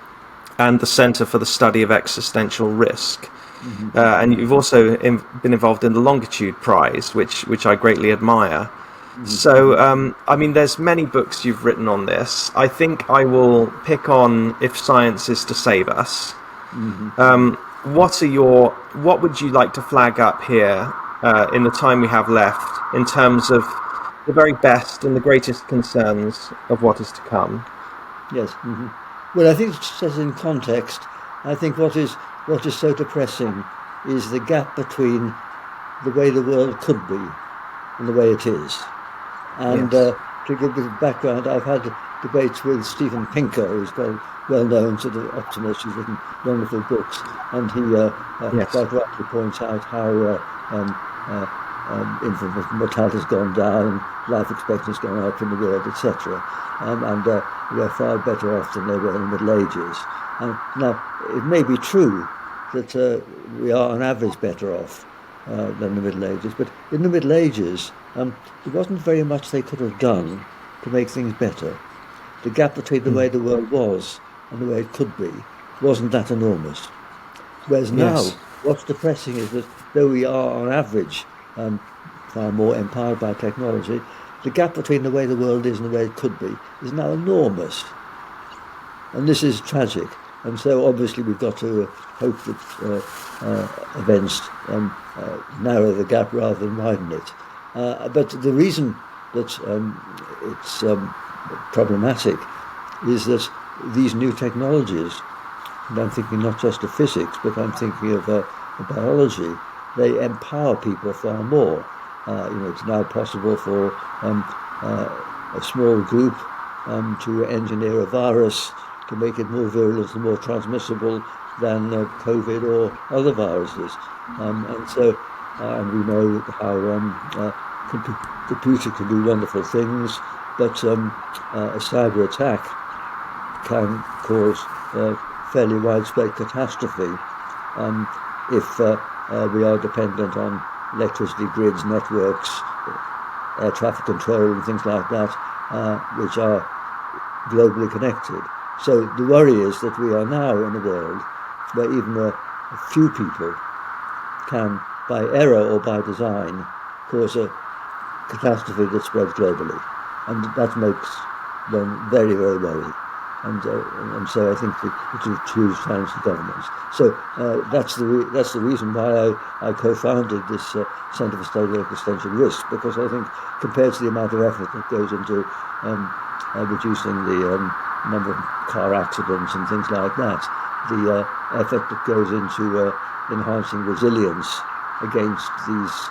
and the Center for the Study of Existential Risk. And you've also been involved in the Longitude Prize, which I greatly admire. So, I mean, there's many books you've written on this. I think I will pick on If Science is to Save Us. What would you like to flag up here in the time we have left in terms of the very best and the greatest concerns of what is to come? Yes. Well, I think set in context, I think what is so depressing is the gap between the way the world could be and the way it is. And Yes. to give a bit of background, I've had debates with Steven Pinker, who's very well-known sort of optimist, who's written wonderful books, and he Yes. quite rightly points out how infant mortality has gone down, life expectancy has gone up in the world, etc. And we're far better off than they were in the Middle Ages. Now, it may be true that we are on average better off than the Middle Ages, but in the Middle Ages, there wasn't very much they could have done to make things better. The gap between the way the world was and the way it could be wasn't that enormous. Whereas now, Yes. what's depressing is that though we are on average far more empowered by technology, the gap between the way the world is and the way it could be is now enormous. And this is tragic. And so obviously we've got to hope that events narrow the gap rather than widen it. But the reason that it's problematic is that these new technologies, and I'm thinking not just of physics, but I'm thinking of biology, they empower people far more. It's now possible for a small group to engineer a virus to make it more virulent and more transmissible than COVID or other viruses. And so we know how computer can do wonderful things, but a cyber attack can cause fairly widespread catastrophe if we are dependent on electricity grids, networks, air traffic control and things like that, which are globally connected. So the worry is that we are now in a world where even a few people can, by error or by design, cause a catastrophe that spreads globally. And that makes one very, very worried. And so I think it's a huge challenge to governments. So that's the reason why I co-founded this Centre for Study of Existential Risk, because I think compared to the amount of effort that goes into reducing the number of car accidents and things like that, the effort that goes into enhancing resilience against these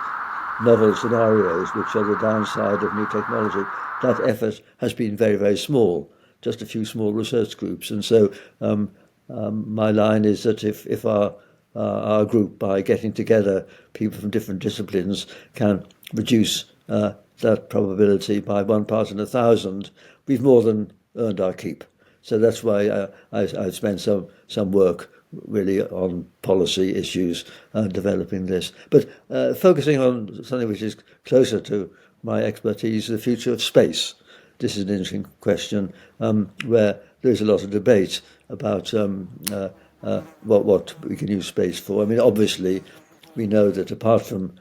novel scenarios, which are the downside of new technology, that effort has been very, very small. Just a few small research groups. And so my line is that if our group, by getting together people from different disciplines, can reduce that probability by 1 part in 1,000, we've more than earned our keep. So that's why I've spent some work really on policy issues developing this. But focusing on something which is closer to my expertise, the future of space. This is an interesting question where there is a lot of debate about what we can use space for. I mean, obviously, we know that apart from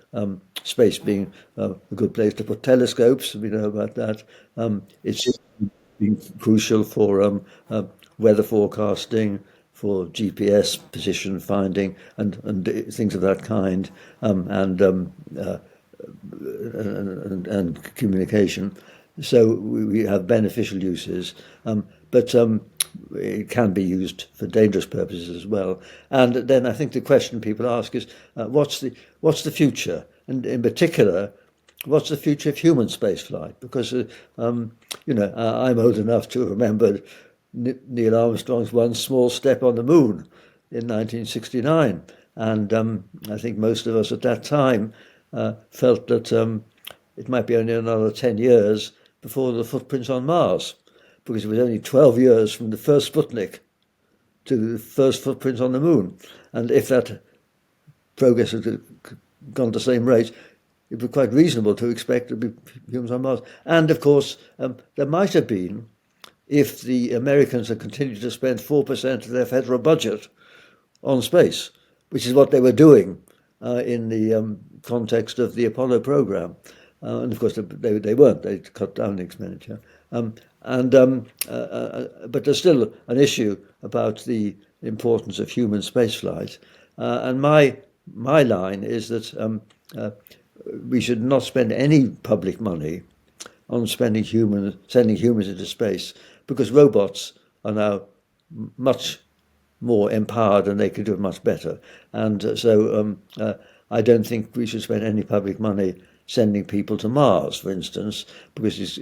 space being a good place to put telescopes, we know about that, it's been crucial for weather forecasting, for GPS position finding, and things of that kind, and communication. So we have beneficial uses, but it can be used for dangerous purposes as well. And then I think the question people ask is, what's the future? And in particular, what's the future of human spaceflight? Because, I'm old enough to remember Neil Armstrong's one small step on the moon in 1969. And I think most of us at that time felt that it might be only another 10 years before the footprints on Mars, because it was only 12 years from the first Sputnik to the first footprints on the moon. And if that progress had gone at the same rate, it was quite reasonable to expect there would be humans on Mars. And of course, there might have been, if the Americans had continued to spend 4% of their federal budget on space, which is what they were doing in the context of the Apollo program. And of course, they weren't. They cut down the expenditure. But there's still an issue about the importance of human spaceflight. And my line is that we should not spend any public money on sending humans into space, because robots are now much more empowered and they can do it much better. And so I don't think we should spend any public money sending people to Mars, for instance, because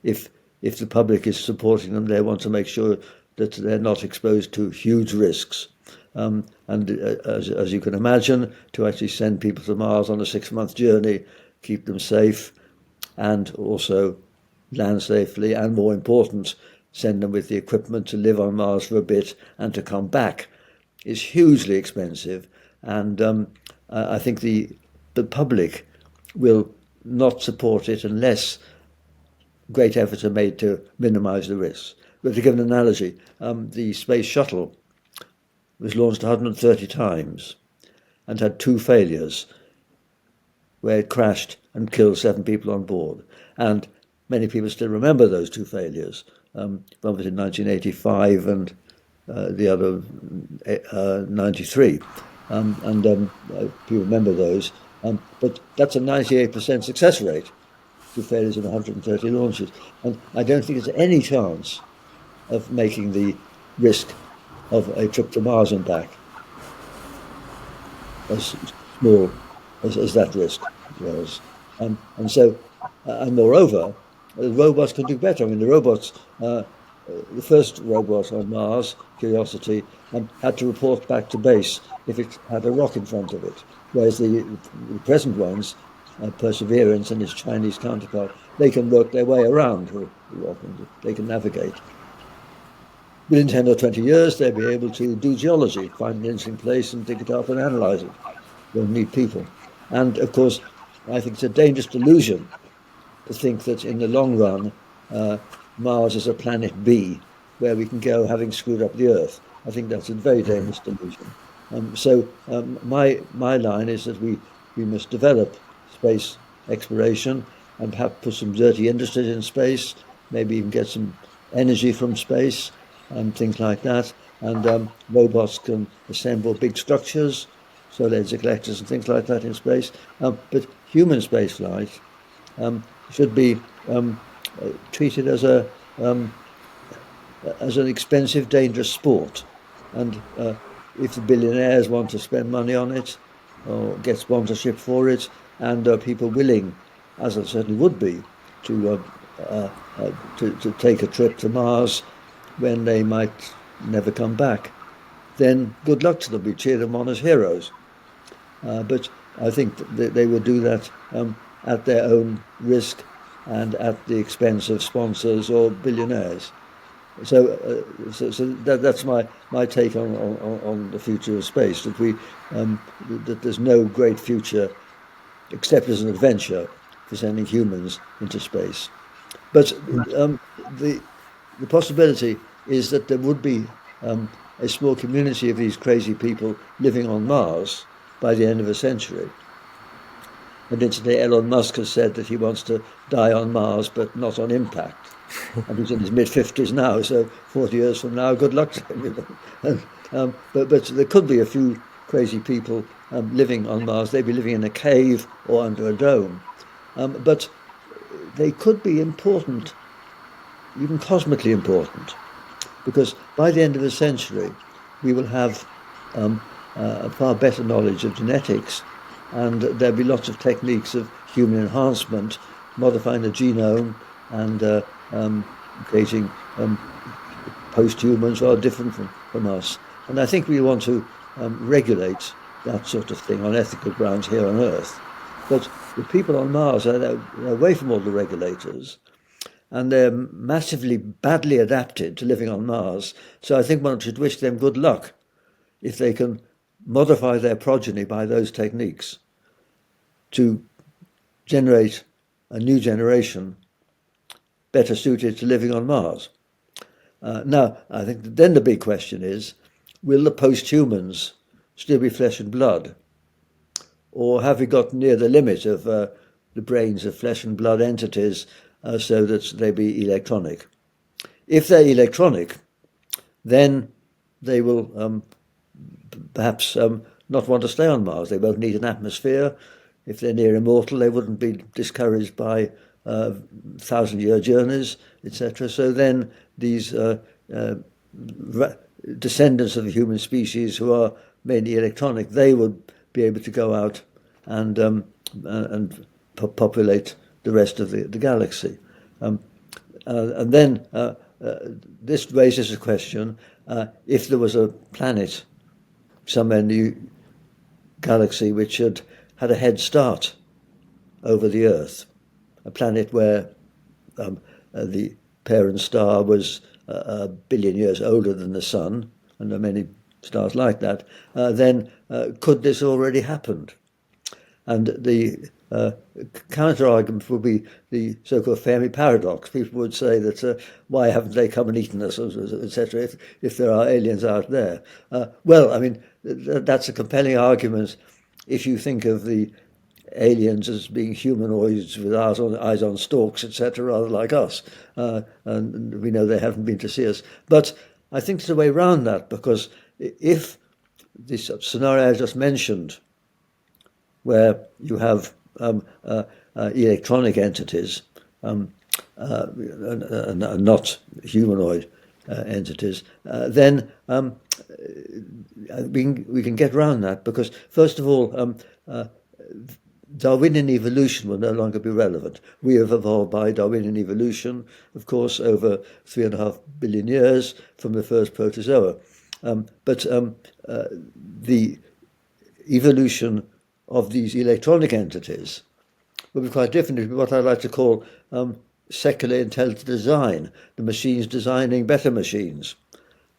if the public is supporting them, they want to make sure that they're not exposed to huge risks. And as you can imagine, to actually send people to Mars on a 6-month journey, keep them safe, and also land safely, and more important, send them with the equipment to live on Mars for a bit and to come back, is hugely expensive. And I think the public will not support it unless great efforts are made to minimize the risks. But to give an analogy, the space shuttle was launched 130 times and had 2 failures where it crashed and killed 7 people on board. And many people still remember those 2 failures. One was in 1985 and the other 93. People remember those. But that's a 98% success rate, 2 failures in 130 launches. And I don't think there's any chance of making the risk of a trip to Mars and back as small as that risk was. And moreover, the robots can do better. I mean, the robots, the first robot on Mars, Curiosity, had to report back to base if it had a rock in front of it, whereas the present ones, Perseverance and its Chinese counterpart, they can work their way around the rock and they can navigate. Within 10 or 20 years, they'll be able to do geology, find an interesting place and dig it up and analyze it. They'll need people. And of course, I think it's a dangerous delusion to think that in the long run, Mars is a planet B, where we can go having screwed up the Earth. I think that's a very dangerous delusion. So my line is that we must develop space exploration and perhaps put some dirty industries in space, maybe even get some energy from space and things like that. And robots can assemble big structures, solar energy collectors and things like that in space. But human spaceflight should be treated as an expensive, dangerous sport. And if the billionaires want to spend money on it or get sponsorship for it, and people willing, as there certainly would be, to take a trip to Mars when they might never come back, then good luck to them. We cheer them on as heroes. But I think that they would do that at their own risk and at the expense of sponsors or billionaires. So that's my take on the future of space. That there's no great future except as an adventure for sending humans into space. But the possibility is that there would be a small community of these crazy people living on Mars by the end of a century. And incidentally, Elon Musk has said that he wants to die on Mars, but not on impact. And he's in his mid-50s now, so 40 years from now, good luck to him. But there could be a few crazy people living on Mars. They'd be living in a cave or under a dome. But they could be important, even cosmically important, because by the end of the century, we will have a far better knowledge of genetics and there'll be lots of techniques of human enhancement, modifying the genome and creating post-humans who are different from us. And I think we want to regulate that sort of thing on ethical grounds here on Earth. But the people on Mars are away from all the regulators, and they're massively badly adapted to living on Mars. So I think one should wish them good luck if they can modify their progeny by those techniques to generate a new generation better suited to living on Mars. Now, I think then the big question is, will the post-humans still be flesh and blood? Or have we got near the limit of the brains of flesh and blood entities so that they be electronic? If they're electronic, then they will perhaps not want to stay on Mars. They won't need an atmosphere. If they're near immortal, they wouldn't be discouraged by 1,000-year journeys, etc. So then these descendants of the human species who are mainly electronic, they would be able to go out and populate the rest of the galaxy. And then this raises a question, if there was a planet somewhere in the galaxy which had a head start over the Earth, a planet where the parent star was a billion years older than the Sun, and there are many stars like that, then could this already happened? And the counter-argument would be the so-called Fermi paradox. People would say that why haven't they come and eaten us, etc., if there are aliens out there? Well, I mean, that's a compelling argument if you think of the aliens as being humanoids with eyes on stalks, etc., rather like us. And we know they haven't been to see us. But I think there's a way around that, because if this scenario I just mentioned, where you have electronic entities and not humanoid entities, then we can get around that, because first of all, Darwinian evolution will no longer be relevant. We have evolved by Darwinian evolution, of course, over 3.5 billion years from the first protozoa. But the evolution of these electronic entities will be quite different. It will be what I like to call secular intelligent design, the machines designing better machines,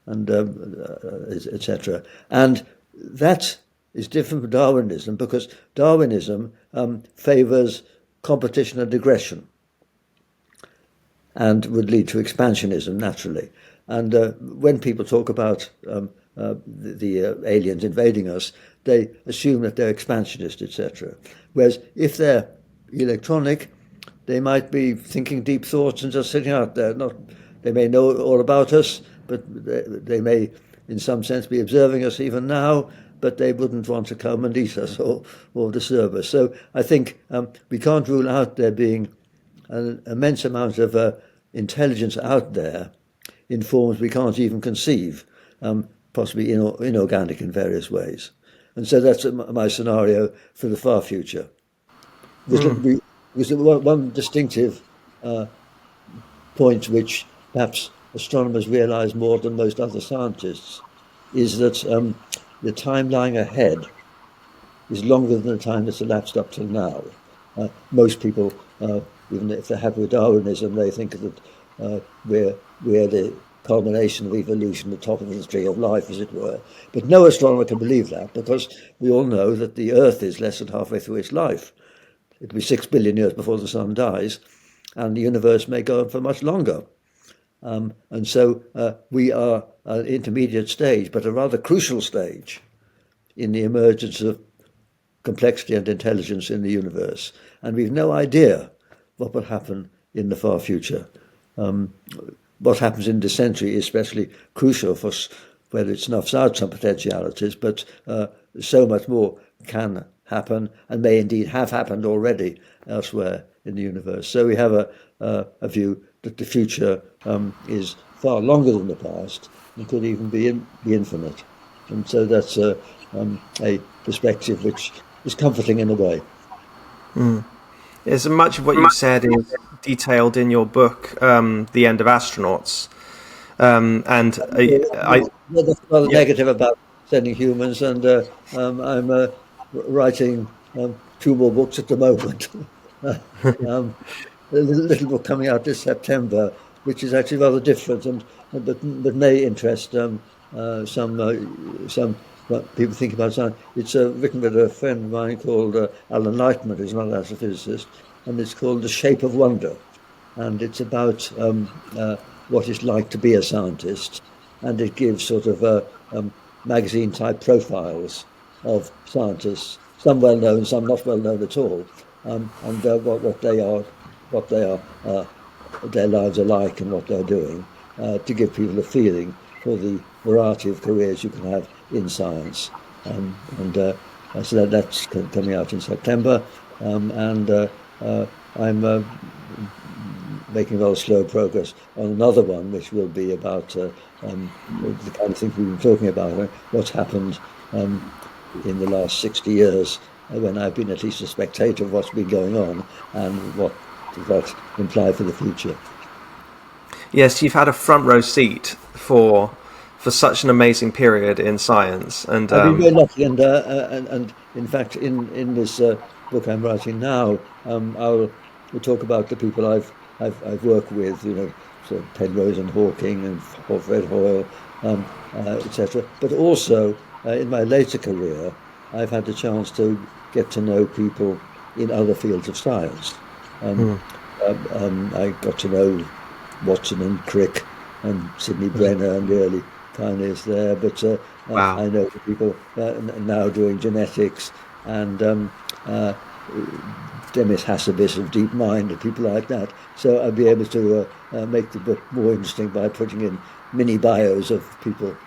and etc. And that is different from Darwinism, because Darwinism favours competition and aggression and would lead to expansionism naturally. And when people talk about the aliens invading us, they assume that they're expansionist, etc. Whereas if they're electronic, they might be thinking deep thoughts and just sitting out there. They may know all about us, but they may, in some sense, be observing us even now, but they wouldn't want to come and eat us or disturb us. So I think we can't rule out there being an immense amount of intelligence out there in forms we can't even conceive, possibly inorganic in various ways. And so that's my scenario for the far future. Because one distinctive point which perhaps astronomers realise more than most other scientists is that the time lying ahead is longer than the time that's elapsed up till now. Most people, even if they're happy with Darwinism, they think that we're the culmination of evolution, the top of the tree of life, as it were. But no astronomer can believe that, because we all know that the Earth is less than halfway through its life. It'll be 6 billion years before the Sun dies, and the universe may go on for much longer. And so we are an intermediate stage, but a rather crucial stage in the emergence of complexity and intelligence in the universe. And we've no idea what will happen in the far future. What happens in this century is especially crucial for whether it snuffs out some potentialities, but so much more can happen and may indeed have happened already elsewhere in the universe. So we have a view that the future is far longer than the past and could even be infinite. And so that's a perspective which is comforting in a way. As much of what you've said is detailed in your book, The End of Astronauts. And That's rather yeah, negative about sending humans, and I'm writing two more books at the moment. um, a little book coming out this September, which is actually rather different, and but may interest some what people think about science. It's written with a friend of mine called Alan Lightman, who's not an astrophysicist, and it's called The Shape of Wonder, and it's about what it's like to be a scientist, and it gives sort of magazine type profiles of scientists, some well known, some not well known at all, and what they are, what they are, their lives are like, and what they're doing, to give people a feeling for the variety of careers you can have in science. And so that's coming out in September, and I'm making rather slow progress on another one, which will be about the kind of things we've been talking about, what's happened in the last 60 years, when I've been at least a spectator of what's been going on, and what does that imply for the future. yes, you've had a front row seat for such an amazing period in science, and I've been very lucky, and in fact, in this book I'm writing now, we'll talk about the people I've worked with, so Penrose and Hawking and Fred Hoyle, etc. But also in my later career, I've had the chance to get to know people in other fields of science. Um, I got to know Watson and Crick and Sidney Brenner and the early pioneers there, but wow. I know people now doing genetics, and Demis Hassabis of DeepMind and people like that. So I'll be able to make the book more interesting by putting in mini bios of people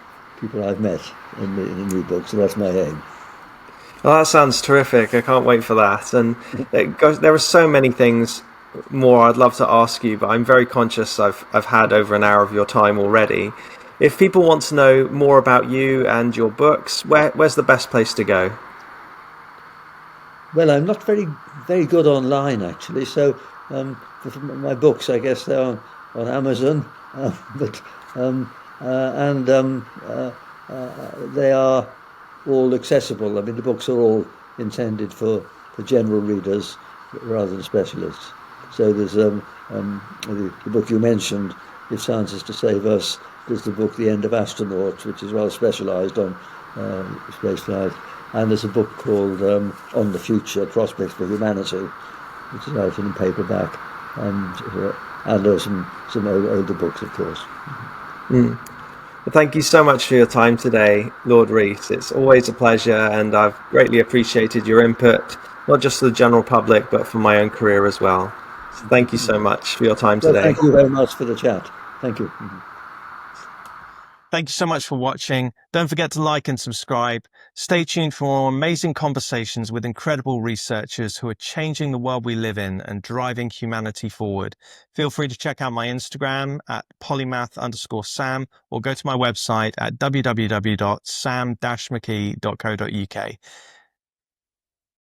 I've met in the new book. So that's my aim. Well, that sounds terrific. I can't wait for that. And there are so many things more I'd love to ask you, but I'm very conscious I've had over an hour of your time already. If people want to know more about you and your books, where's the best place to go? Well, I'm not very good online actually. So for my books, I guess they're on Amazon, but and they are all accessible. I mean, the books are all intended for general readers rather than specialists. So there's the book you mentioned, If Science is to Save Us. There's the book The End of Astronauts, which is rather specialised on spaceflight. And there's a book called On the Future, Prospects for Humanity, which is out in paperback. And there's some older books, of course. Mm. Well, thank you so much for your time today, Lord Rees. It's always a pleasure, and I've greatly appreciated your input, not just to the general public, but for my own career as well. So thank you so much for your time Well, today. thank you very much for the chat. Thank you. Thank you so much for watching. Don't forget to like and subscribe. Stay tuned for more amazing conversations with incredible researchers who are changing the world we live in and driving humanity forward. Feel free to check out my Instagram at polymath_Sam, or go to my website at www.sam-mckee.co.uk.